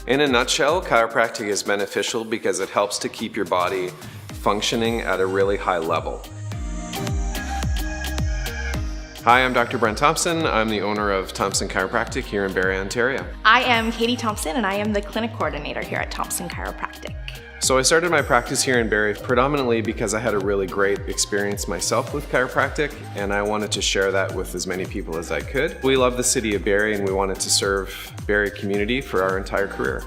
In a nutshell, chiropractic is beneficial because it helps to keep your body functioning at a really high level. Hi, I'm Dr. Brent Thompson. I'm the owner of Thompson Chiropractic here in Barrie, Ontario. I am Katie Thompson and I am the clinic coordinator here at Thompson Chiropractic. So I started my practice here in Barrie predominantly because I had a really great experience myself with chiropractic, and I wanted to share that with as many people as I could. We love the city of Barrie and we wanted to serve Barrie community for our entire career.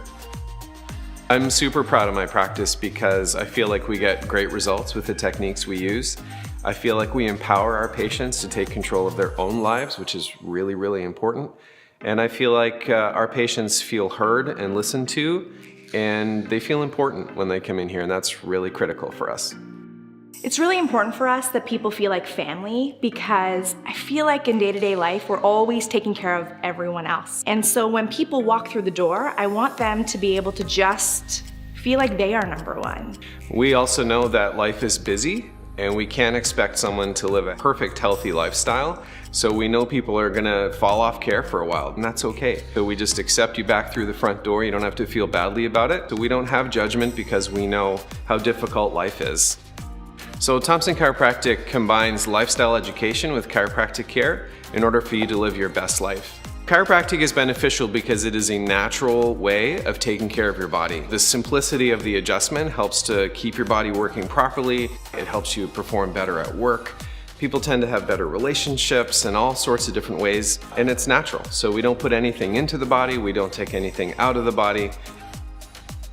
I'm super proud of my practice because I feel like we get great results with the techniques we use. I feel like we empower our patients to take control of their own lives, which is really, really important. And I feel like our patients feel heard and listened to, and they feel important when they come in here, and that's really critical for us. It's really important for us that people feel like family, because I feel like in day-to-day life, we're always taking care of everyone else. And so when people walk through the door, I want them to be able to just feel like they are number one. We also know that life is busy, and we can't expect someone to live a perfect, healthy lifestyle. So we know people are gonna fall off care for a while, and that's okay. So we just accept you back through the front door. You don't have to feel badly about it. So we don't have judgment because we know how difficult life is. So Thompson Chiropractic combines lifestyle education with chiropractic care in order for you to live your best life. Chiropractic is beneficial because it is a natural way of taking care of your body. The simplicity of the adjustment helps to keep your body working properly. It helps you perform better at work. People tend to have better relationships in all sorts of different ways, and it's natural. So we don't put anything into the body, we don't take anything out of the body.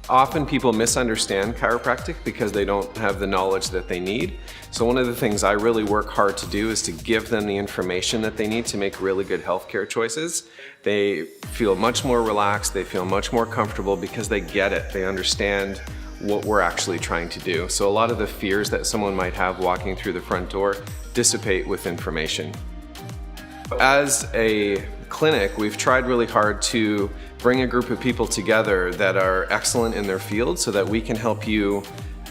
Often people misunderstand chiropractic because they don't have the knowledge that they need. So one of the things I really work hard to do is to give them the information that they need to make really good healthcare choices. They feel much more relaxed, they feel much more comfortable because they get it. They understand what we're actually trying to do. So a lot of the fears that someone might have walking through the front door dissipate with information. As a clinic, we've tried really hard to bring a group of people together that are excellent in their field so that we can help you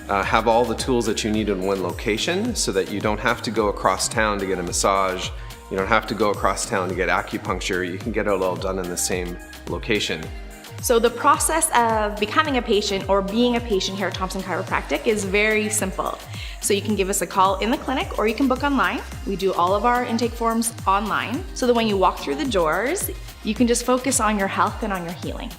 have all the tools that you need in one location so that you don't have to go across town to get a massage, you don't have to go across town to get acupuncture, you can get it all done in the same location. So the process of becoming a patient or being a patient here at Thompson Chiropractic is very simple. So you can give us a call in the clinic or you can book online. We do all of our intake forms online so that when you walk through the doors, you can just focus on your health and on your healing.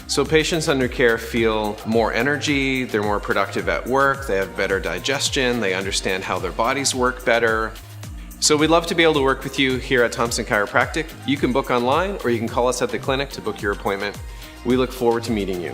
So patients under care feel more energy, they're more productive at work, they have better digestion, they understand how their bodies work better. So we'd love to be able to work with you here at Thompson Chiropractic. You can book online or you can call us at the clinic to book your appointment. We look forward to meeting you.